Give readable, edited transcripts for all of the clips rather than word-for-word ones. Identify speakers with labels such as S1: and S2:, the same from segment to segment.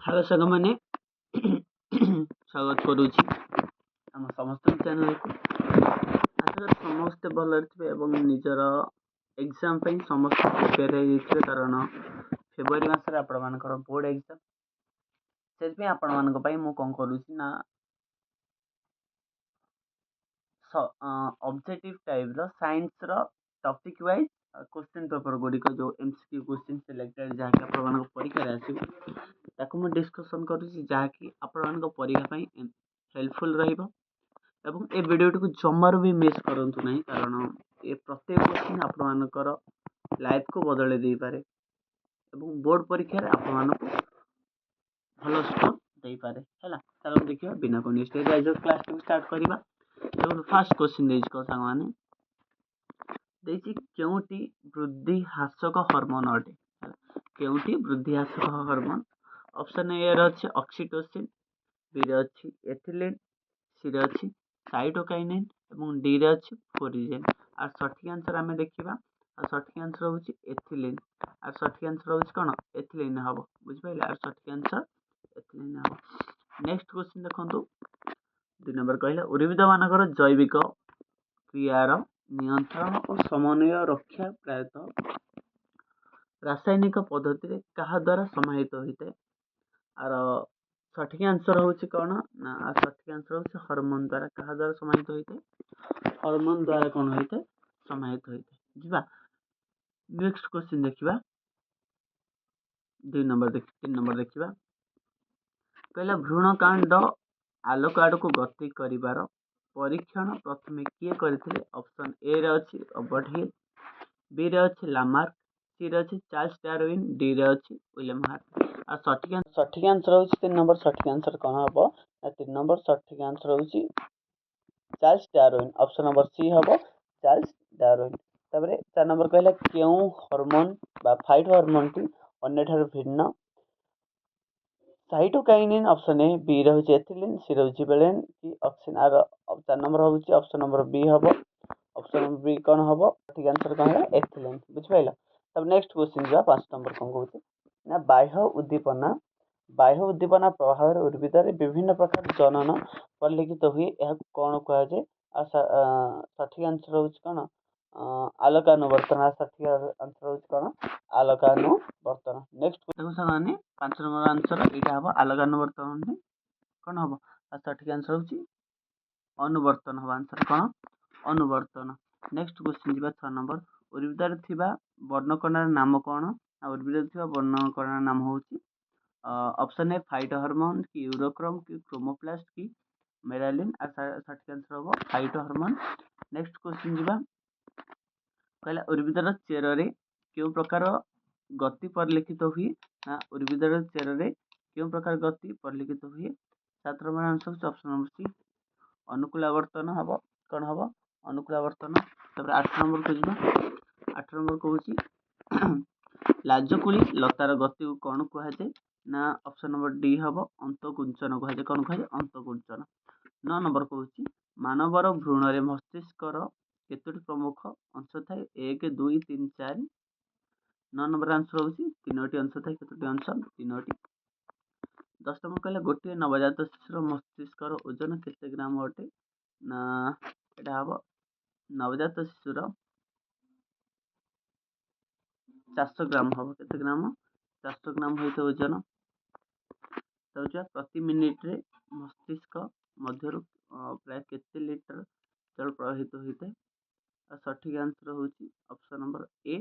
S1: Hello सांग मैंने स्वागत करुच्ची आम समस्त चैनल को आशा समस्ते भल थे निजर एग्जाम समस्त प्रिपेयर हो कारण फेब्रुआरी मसरे आपण बोर्ड एग्जाम से आपण मान कौन करुच्ची ना objective type science topic wise question paper गुड़िक जो एमसीक्यू क्वेश्चन सिलेक्टेड जहाँकि आपण परीक्षा आसो मुझे डिस्कसन करुँच आपण परीक्षा हेल्पफुल एवं ए वीडियो को जमार भी मिस करूँ ना कारण ये प्रत्येक क्वेश्चन आपर लाइफ को बदल दे पारे एवं बोर्ड परीक्षा आपण भल स्कोर दे पारे है चलो देखिए बिना को क्लास को स्टार्ट करवा फास्ट क्वेश्चन सांग मैंने केउटी वृद्धि हासक हार्मोन अटे केउटी वृद्धि हासक हार्मोन ऑप्शन ए रे ऑक्सीटोसिन बी रे अछि एथिलीन सी रे अछि साइटोकाइनिन एवं डी रे अछि फोरिजेन आर सठिक आंसर आमे देखिबा आ सठिक आंसर होछि एथिलीन आर सठिक आंसर होछि कोन एथिलीन हबो बुझ पाइले आर सठिक आंसर एथिलीन हबो नेक्स्ट क्वेश्चन देखंतु 2 नंबर कहला उद्भिद मानकर जैविक क्रियार नियंत्रण और समन्वय रक्षा प्रायतः रासायनिक पद्धति क्या द्वारा समाहित होता है आर सठिक आंसर होछि कौन ना सठिक आंसर होछि हार्मोन द्वारा क्या द्वारा समाहित होता है हार्मोन द्वारा कौन होता है समाहित होता है जीवा नेक्स्ट क्वेश्चन देखिबा 3 नंबर देखिबा कहला भ्रूणकांड आलोक आड़ को गति करिवार परीक्षण प्रथमे किए करथिले ऑप्शन ए रे अछि रॉबर्ट हिल बी रे अछि लामार्क सी रे अछि चार्ल्स डार्विन डी रे अछि विलियम हार्ट आ सठिक आंसर होछि 3 नंबर सठिक आंसर कोन हबो 3 नंबर सठिक आंसर होछि Charles Darwin option number C हबो चार्ल्स डार्विन तबरे 4 नंबर कहला केउ हार्मोन बा फाइट हार्मोन टी अन्य ठार भिन्न साइटोकाइनिन ऑप्शन ए बी रहुछि एथिलीन सी रहुछि वेलिन की ऑप्शन आर 4 नंबर होछि ऑप्शन नंबर बी हबो ऑप्शन नंबर बी कोन हबो ठीक आंसर कोन है एथिलीन बुझ पाइला तब नेक्स्ट क्वेश्चन जा 5 नंबर कोन कहउछि ना बाह्य उद्दीपना प्रभाव उद्भिद रे विभिन्न प्रकार जनन परिलक्षित हुए यह कोन कहा जे सठिक आंसर होछि कोन आलोकानुवर्तन सठिक आंसर होछि कोन आलोकानुवर्तन नेक्स्ट देखो सामान्य 5 नंबर आंसर एटा हबो आलोकानुवर्तन कोन हबो सठिक आंसर होछि अनुवर्तन हबो आंसर कोन अनुवर्तन नेक्स्ट क्वेश्चन दिबा 6 नंबर उद्भिद रे थिबा वर्णकणार नाम कोन उद्भिद रे थिबा वर्णकणार नाम होछि ऑप्शन ए फाइटो हार्मोन की यूरोक्रोम की क्रोमोप्लास्ट की मेलानिन आ सठिक आंसर हबो फाइटो हार्मोन नेक्स्ट क्वेश्चन दिबा कहला उद्भिद रे चेर रे केउ प्रकार गति परिलक्षित हुए ना उद्भिद रे चेर रे केउ प्रकार गति परिलक्षित हुए छात्र मान आंसर ऑप्शन नंबर सी अनुकूल आवर्तन हबो कोन हबो अनुकूल आवर्तन तब 8 नंबर को जिबा 8 नंबर कहउछि लाजकुली लतार गति को कोन कहै छै ना ऑप्शन नंबर डी हबो अंतकुंचन कहै छै कोन कहै छै अंतकुंचन 9 नंबर कहउछि मानवर भ्रूण रे मस्तिष्कर केतोटी प्रमुख अंश थाए 1 2 3 4 9 नंबर आंसर होछि तीनोटी अंश थाए केतोटी अंश तीनोटी 10 नंबर कहला गोटे नवजात शिशुर मस्तिष्कर ओजन केते ग्राम अटे ना एटा हबो नवजात शिशुर 400 ग्राम हबो केते ग्राम 400 ग्राम होइते ओजन तौजा प्रति मिनिट रे मस्तिष्क मध्यरु प्राय केते लीटर जल प्रवाहित होइते सठिक आंसर होछि ऑप्शन नंबर ए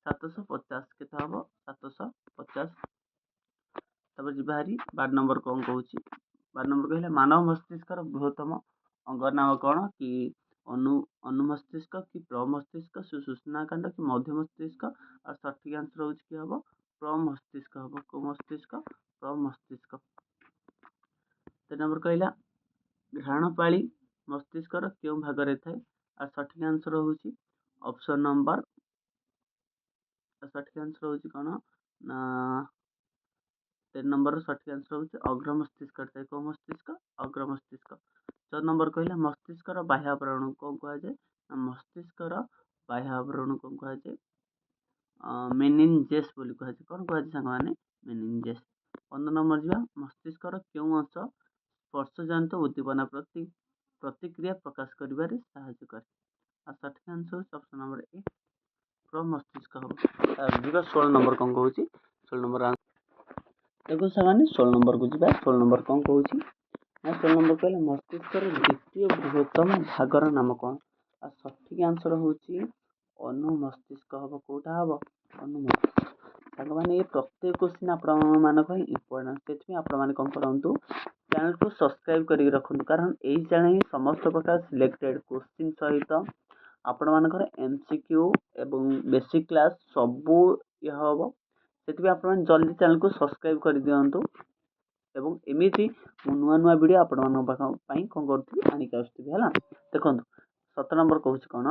S1: 750 केते हबो 750 तब जिबारी 12 नंबर कोन कहउछि 12 नंबर कहले मानव मस्तिष्कर बृहत्तम अंग नाम कोन कि अनु मस्तिष्क कि प्रमस्तिष्क सुषुम्नाकांड कि मध्य मस्तिष्क और सठिक आंसर होछि कि हबो प्रमस्तिष्क हबो को मस्तिष्क प्रमस्तिष्क 3 नंबर कहला घ्राणपाली मस्तिष्कर केउ भाग रे थाए और सठिक आंसर होछि ऑप्शन नंबर सठिक आंसर होछि कोन ना 3 नंबर सठिक आंसर होछि अग्र मस्तिष्क थाए को मस्तिष्क अग्र मस्तिष्क 4 नंबर कहला मस्तिष्कर बाह्य आवरण को कहा जाय मस्तिष्कर बाह्य आवरण को कहा जाय मेनिंजेस बोली कहा जाय कोन कहा जाय संग माने मेनिंजेस 15 ନମ୍ବର ଯିବା ମସ୍ତିଷ୍କର କେଉଁ ଅଂଶ ସ୍ପର୍ଶଜନିତ ଉଦ୍ଦୀପନା ପ୍ରତି ପ୍ରତିକ୍ରିୟା ପ୍ରକାଶ କରିବାରେ ସାହାଯ୍ୟ କରେ। ଆଉ ସଠିକ୍ ଆନ୍ସର ହେଉଛି ଅପସନ୍ ନମ୍ବର ଏ ପ୍ରମସ୍ତିଷ୍କ ହେବ। ଯିବା 16 ନମ୍ବର କ'ଣ କହୁଛି 16 ନମ୍ବର ଦେଖନ୍ତୁ ସେମାନେ 16 ନମ୍ବରକୁ ଯିବା। 16 ନମ୍ବର କ'ଣ କହୁଛି ନା 16 ନମ୍ବର କହିଲେ ମସ୍ତିଷ୍କର ଦ୍ୱିତୀୟ ବୃହତ୍ତମ ଭାଗର ନାମ କ'ଣ? ଆଉ ସଠିକ୍ ଆନ୍ସର ହେଉଛି ଅନୁମସ୍ତିଷ୍କ ହେବ। କେଉଁଟା ହେବ ଅନୁମସ୍ତିଷ୍କ। ସାଙ୍ଗମାନେ ଏ ପ୍ରତ୍ୟେକ କ୍ୱେଶ୍ଚିନ୍ ଆପଣମାନଙ୍କ ପାଇଁ ଇମ୍ପୋର୍ଟାଣ୍ଟ, ସେଥିପାଇଁ ଆପଣମାନେ କ'ଣ କରନ୍ତୁ ଚ୍ୟାନେଲକୁ ସବସ୍କ୍ରାଇବ୍ କରିକି ରଖନ୍ତୁ, କାରଣ ଏଇ ଚ୍ୟାନେଲ ହିଁ ସମସ୍ତ ପ୍ରକାର ସିଲେକ୍ଟେଡ୍ କ୍ୱେଶ୍ଚିନ୍ ସହିତ ଆପଣମାନଙ୍କର MCQ ଏବଂ ବେସିକ୍ କ୍ଲାସ୍ ସବୁ ଇଏ ହେବ। ସେଥିପାଇଁ ଆପଣମାନେ ଜଲ୍ଦି ଚ୍ୟାନେଲକୁ ସବସ୍କ୍ରାଇବ୍ କରିଦିଅନ୍ତୁ ଏବଂ ଏମିତି ମୁଁ ନୂଆ ନୂଆ ଭିଡ଼ିଓ ଆପଣମାନଙ୍କ ପାଇଁ କ'ଣ କରୁଥିବି ଆଣିକି ଆସୁଥିବି ହେଲା। ଦେଖନ୍ତୁ 17 ନମ୍ବର କହୁଛି କ'ଣ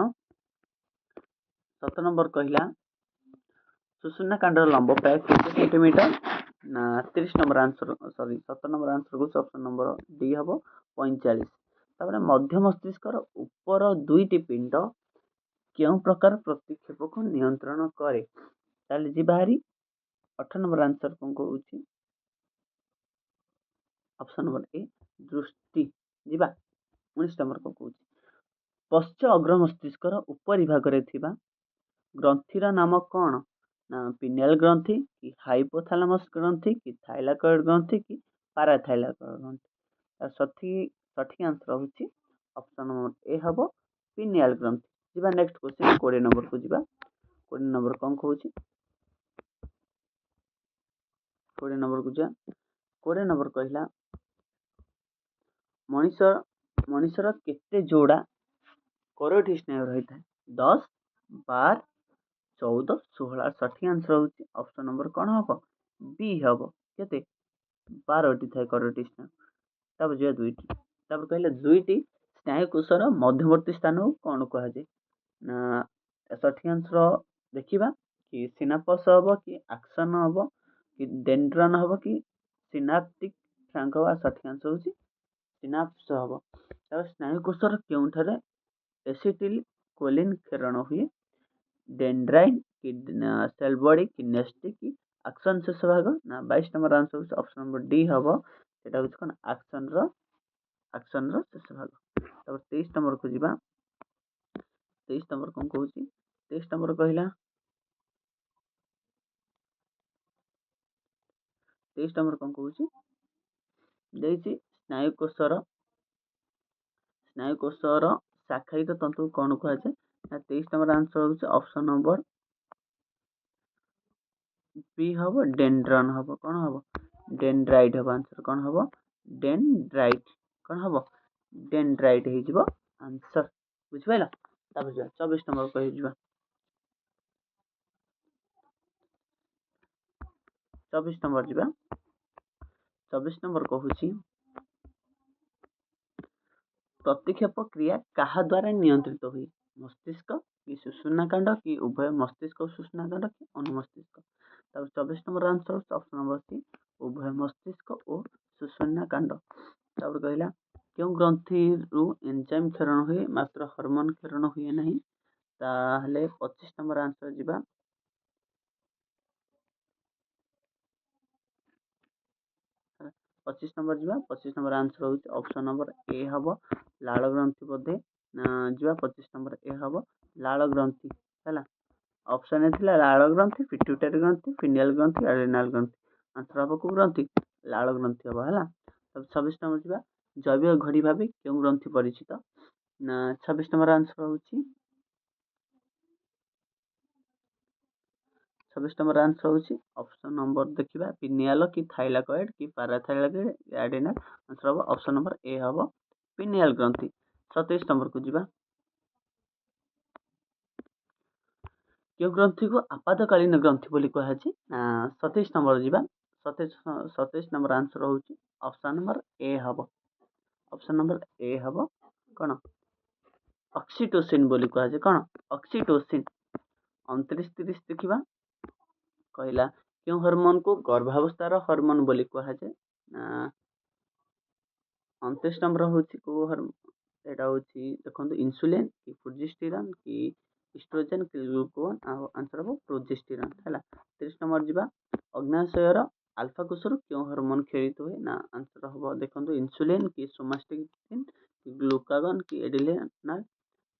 S1: 17 ନମ୍ବର କହିଲା ସୁଷୁମ୍ନା କାଣ୍ଡର ଲମ୍ବ ପ୍ରାୟ କେତେ ସେଣ୍ଟିମିଟର ନା 30 ନମ୍ବର ଆନ୍ସର 17 ନମ୍ବର ଆନ୍ସର କହୁଛି ଅପସନ୍ ନମ୍ବର ଡି ହେବ 45। ତାପରେ ମଧ୍ୟ ମସ୍ତିଷ୍କର ଉପର ଦୁଇଟି ପିଣ୍ଡ କେଉଁ ପ୍ରକାର ପ୍ରତିକ୍ଷେପକୁ ନିୟନ୍ତ୍ରଣ କରେ? ତାହେଲେ ଯିବା ହାରି 18 ନମ୍ବର ଆନ୍ସର କ'ଣ କହୁଛି ଅପସନ୍ ନମ୍ବର ଏ ଦୃଷ୍ଟି। ଯିବା 19 ନମ୍ବର କ'ଣ କହୁଛି ପଶ୍ଚ ଅଗ୍ର ମସ୍ତିଷ୍କର ଉପରି ଭାଗରେ ଥିବା ଗ୍ରନ୍ଥିର ନାମ କ'ଣ? ନା ପିନିଆଲ ଗ୍ରନ୍ଥି କି ହାଇପୋଥାଲାମସ୍ ଗ୍ରନ୍ଥି କି ଥାଇଲାକଏଡ୍ ଗ୍ରନ୍ଥି କି ପାରାଥାଇଲାକଏଡ୍ ଗ୍ରନ୍ଥି। ସଠିକ୍ ଆନ୍ସର ହେଉଛି ଅପସନ୍ ନମ୍ବର ଏ ହେବ ପିନିଆଲ ଗ୍ରନ୍ଥି। ଯିବା ନେକ୍ସଟ କ୍ୱେଶ୍ଚିନ୍ 20 ନମ୍ବରକୁ ଯିବା। 20 ନମ୍ବର କ'ଣ କହୁଛି 20 ନମ୍ବରକୁ ଯିବା। 20 ନମ୍ବର କହିଲା ମଣିଷର କେତେ ଯୋଡ଼ା କରୋଟି ସ୍ନାୟୁ ରହିଥାଏ? 10, 12, 14, 16। ସଠିକ୍ ଆନ୍ସର ହେଉଛି ଅପସନ୍ ନମ୍ବର କ'ଣ ହେବ ବି ହେବ କେତେ 12ଟି ଥାଏ କରୋଟି ସ୍ନାୟୁ। ତାପରେ ଯିବା 2ଟି। ତାପରେ କହିଲେ 2ଟି ସ୍ନାୟୁକୋଷର ମଧ୍ୟବର୍ତ୍ତୀ ସ୍ଥାନକୁ କ'ଣ କୁହାଯାଏ? ନା ସଠିକ୍ ଆନ୍ସର ଦେଖିବା କି ସିନାପସ୍ ହେବ କି ଆକ୍ସନ୍ ହେବ କି ଡେଣ୍ଡ୍ରନ୍ ହେବ କି ସିନାପ୍ଟିକ୍ ଫ୍ରାଙ୍କ ହେବ। ସଠିକ୍ ଆନ୍ସର ହେଉଛି ସିନାପ୍ସ ହେବ। ତାପରେ ସ୍ନାୟୁକୋଷର କେଉଁଠାରେ ଏସିଟିଲ୍ କୋଲିନ୍ କ୍ଷରଣ ହୁଏ? ଡେଣ୍ଡ୍ରାଇଟ୍ କି ସେଲ୍ ବଡି କି ନେଷ୍ଟି କି ଆକ୍ସନ୍ ଶେଷ ଭାଗ। ନା 22 ନମ୍ବର ଆନ୍ସର ହେଉଛି ଅପସନ୍ ନମ୍ବର ଡି ହେବ। ସେଟା ହେଉଛି କ'ଣ ଆକ୍ସନ୍ର ଶେଷ ଭାଗ। ତାପରେ 23 ନମ୍ବରକୁ ଯିବା। 23 ନମ୍ବର କ'ଣ କହୁଛି 23 ନମ୍ବର କହିଲା 23 ନମ୍ବର କ'ଣ କହୁଛି ଦେଇଛି ସ୍ନାୟୁକୋଷର ଶାଖାୟିତ ତନ୍ତୁକୁ କ'ଣ କୁହାଯାଏ? ନା 23 ନମ୍ବର ଆନ୍ସର ହେଉଛି ଅପସନ୍ ନମ୍ବର ବି ହେବ ଡେଣ୍ଡ୍ରନ୍ ହେବ। କ'ଣ ହେବ ଡେଣ୍ଡ୍ରାଇଟ୍ ହେବ। ଆନ୍ସର କ'ଣ ହେବ ଡେଣ୍ଡ୍ରାଇଟ୍। କ'ଣ ହେବ ଡେଣ୍ଡ୍ରାଇଟ୍ ହେଇଯିବ ଆନ୍ସର। ବୁଝିପାରିଲ? ତାପରେ ଯିବା 24 ନମ୍ବର କହିଯିବା। 24 ନମ୍ବର ଯିବା। 24 ନମ୍ବର କହୁଛି ପ୍ରତିକ୍ଷେପ କ୍ରିୟା କାହା ଦ୍ୱାରା ନିୟନ୍ତ୍ରିତ ହୁଏ? ମସ୍ତିଷ୍କ କି ସୁଷୁମ୍ନା କାଣ୍ଡ କି ଉଭୟ ମସ୍ତିଷ୍କ ଓ ସୁଷୁମ୍ନା କାଣ୍ଡ କି ଅନୁମସ୍ତିଷ୍କ। ତାପରେ 24 ନମ୍ବର ଆନ୍ସର ହେଉଛି ଅପସନ୍ ନମ୍ବର ସି ଉଭୟ ମସ୍ତିଷ୍କ ଓ ସୁଷୁମ୍ନା କାଣ୍ଡ। ତାପରେ କହିଲା କେଉଁ ଗ୍ରନ୍ଥିରୁ ଏନଜାଇମ୍ କ୍ଷରଣ ହୁଏ ମାତ୍ର ହରମୋନ୍ କ୍ଷରଣ ହୁଏ ନାହିଁ? ତାହେଲେ 25 ନମ୍ବର ଆନ୍ସର ଯିବା। 25 ନମ୍ବର ଯିବା। 25 ନମ୍ବର ଆନ୍ସର ହେଉଛି ଅପସନ୍ ନମ୍ବର ଏ ହେବ ଲାଳ ଗ୍ରନ୍ଥି ବୋଧେ। ଯିବା 25 ନମ୍ବର ଏ ହେବ ଲାଳ ଗ୍ରନ୍ଥି ହେଲା। ଅପସନ୍ ଏ ଥିଲା ଲାଳ ଗ୍ରନ୍ଥି ପିଟ୍ୟୁଟାରୀ ଗ୍ରନ୍ଥି ପିନିଆଲ ଗ୍ରନ୍ଥି ଆଡ୍ରିନାଲ ଗ୍ରନ୍ଥି। ଆନ୍ସର ହେବ କେଉଁ ଗ୍ରନ୍ଥି ଲାଳ ଗ୍ରନ୍ଥି ହେବ ହେଲା। 26 ନମ୍ବର ଯିବା ଜୈବିକ ଘଡ଼ି ଭାବେ କେଉଁ ଗ୍ରନ୍ଥି ପରିଚିତ? ନା 26 ନମ୍ବର ଆନ୍ସର ହେଉଛି 26 ନମ୍ବର ଆନ୍ସର ହେଉଛି ଅପସନ୍ ନମ୍ବର ଦେଖିବା ପିନିଆଲ କି ଥାଇଲାକଏଡ୍ କି ପାରାଥାଇଲାକଏଡ୍ ଆଡ୍ରିନାଲ। ଆନ୍ସର ହେବ ଅପସନ୍ ନମ୍ବର ଏ ହେବ ପିନିଆଲ ଗ୍ରନ୍ଥି। 27 ନମ୍ବରକୁ ଯିବା। କେଉଁ ଗ୍ରନ୍ଥିକୁ ଆପାତକାଳୀନ ଗ୍ରନ୍ଥି ବୋଲି କୁହାଯାଏ? 27 ନମ୍ବର ଯିବା। 27 ନମ୍ବର ଆନ୍ସର ହେଉଛି ଅପସନ୍ ନମ୍ବର ଏ ହେବ। ଅପସନ୍ ନମ୍ବର ଏ ହେବ କ'ଣ ଅକ୍ସିଟୋସିନ୍ ବୋଲି କୁହାଯାଏ। କ'ଣ ଅକ୍ସିଟୋସିନ୍। 29-30 ଦେଖିବା କହିଲା କେଉଁ ହରମୋନ୍କୁ ଗର୍ଭାବସ୍ଥାର ହରମୋନ୍ ବୋଲି କୁହାଯାଏ? 29 ନମ୍ବର ହେଉଛି କେଉଁ ହରମୋନ୍? ଏଇଟା ହେଉଛି ଦେଖନ୍ତୁ ଇନ୍ସୁଲିନ୍ କି ପ୍ରୋଜେଷ୍ଟିରନ୍ କି ଇଷ୍ଟ୍ରୋଜେନ୍ କି ଗ୍ଲୁକାଗୋନ୍। ଆଉ ଆନ୍ସର ହେବ ପ୍ରୋଜେଷ୍ଟିରନ୍ ହେଲା। 30 ନମ୍ବର ଯିବା ଅଗ୍ନାଶୟର ଆଲଫା କୋଷରୁ କେଉଁ ହରମୋନ୍ କ୍ଷରିତ ହୁଏ? ନା ଆନ୍ସର ହେବ ଦେଖନ୍ତୁ ଇନ୍ସୁଲିନ୍ କି ସୋମାଷ୍ଟେଟିନ୍ କି ଗ୍ଲୁକାଗନ୍ କି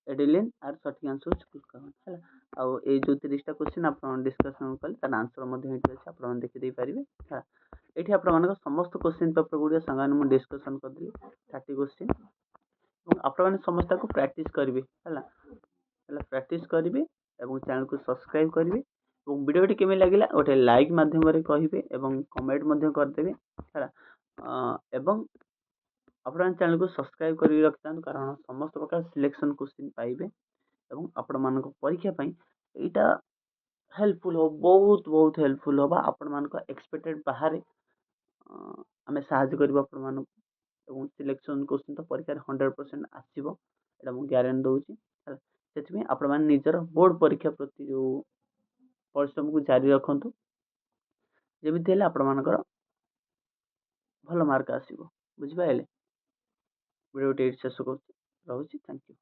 S1: ଏଡିଲିନ୍ ଆର ସଠିକ୍ ଆନ୍ସର ହେଉଛି ଗ୍ଲୁକାଗନ୍ ହେଲା। ଆଉ ଏଇ ଯେଉଁ 30ଟା କ୍ୱେଶ୍ଚିନ୍ ଆପଣ ଡିସ୍କସନ୍ କଲେ ତାର ଆନ୍ସର ମଧ୍ୟ ଏଇଠି ଅଛି, ଆପଣମାନେ ଦେଖିଦେଇପାରିବେ ହେଲା। ଏଇଠି ଆପଣମାନଙ୍କ ସମସ୍ତ କ୍ୱେଶ୍ଚିନ୍ ପେପର ଗୁଡ଼ିକ ସାଙ୍ଗମାନେ ମୁଁ ଡିସ୍କସନ୍ କରିଦେଲି 30 କ୍ୱେଶ୍ଚିନ୍, ଏବଂ ଆପଣମାନେ ସମସ୍ତେ ତାକୁ ପ୍ରାକ୍ଟିସ୍ କରିବେ ହେଲା ପ୍ରାକ୍ଟିସ୍ କରିବେ ଏବଂ ଚ୍ୟାନେଲକୁ ସବସ୍କ୍ରାଇବ୍ କରିବେ ଏବଂ ଭିଡ଼ିଓଟି କେମିତି ଲାଗିଲା ଗୋଟେ ଲାଇକ୍ ମାଧ୍ୟମରେ କହିବେ ଏବଂ କମେଣ୍ଟ ମଧ୍ୟ କରିଦେବେ ହେଲା। ଏବଂ ଆପଣମାନେ ଚ୍ୟାନେଲକୁ ସବସ୍କ୍ରାଇବ୍ କରିକି ରଖିଥାନ୍ତୁ, କାରଣ ସମସ୍ତ ପ୍ରକାର ସିଲେକ୍ସନ୍ କ୍ୱେଶ୍ଚିନ୍ ପାଇବେ ଏବଂ ଆପଣମାନଙ୍କ ପରୀକ୍ଷା ପାଇଁ ଏଇଟା ହେଲ୍ପଫୁଲ୍ ହେବ, ବହୁତ ହେଲ୍ପଫୁଲ୍ ହେବ। ଆପଣମାନଙ୍କ ଏକ୍ସପେକ୍ଟେଡ୍ ବାହାରେ ଆମେ ସାହାଯ୍ୟ କରିବୁ ଆପଣମାନଙ୍କୁ ଏବଂ ସିଲେକ୍ସନ୍ କ୍ୱେଶ୍ଚିନ୍ ତ ପରୀକ୍ଷାରେ 100% ଆସିବ, ଏଇଟା ମୁଁ ଗ୍ୟାରେଣ୍ଟି ଦେଉଛି ହେଲା। ସେଥିପାଇଁ ଆପଣମାନେ ନିଜର ବୋର୍ଡ଼ ପରୀକ୍ଷା ପ୍ରତି ଯେଉଁ ପରିଶ୍ରମକୁ ଜାରି ରଖନ୍ତୁ, ଯେମିତି ହେଲେ ଆପଣମାନଙ୍କର ଭଲ ମାର୍କ ଆସିବ, ବୁଝିପାରିଲେ। ଭିଡ଼ିଓଟି ଏଇଠି ଶେଷ କରୁଛି, ରହୁଛି, ଥ୍ୟାଙ୍କ ୟୁ।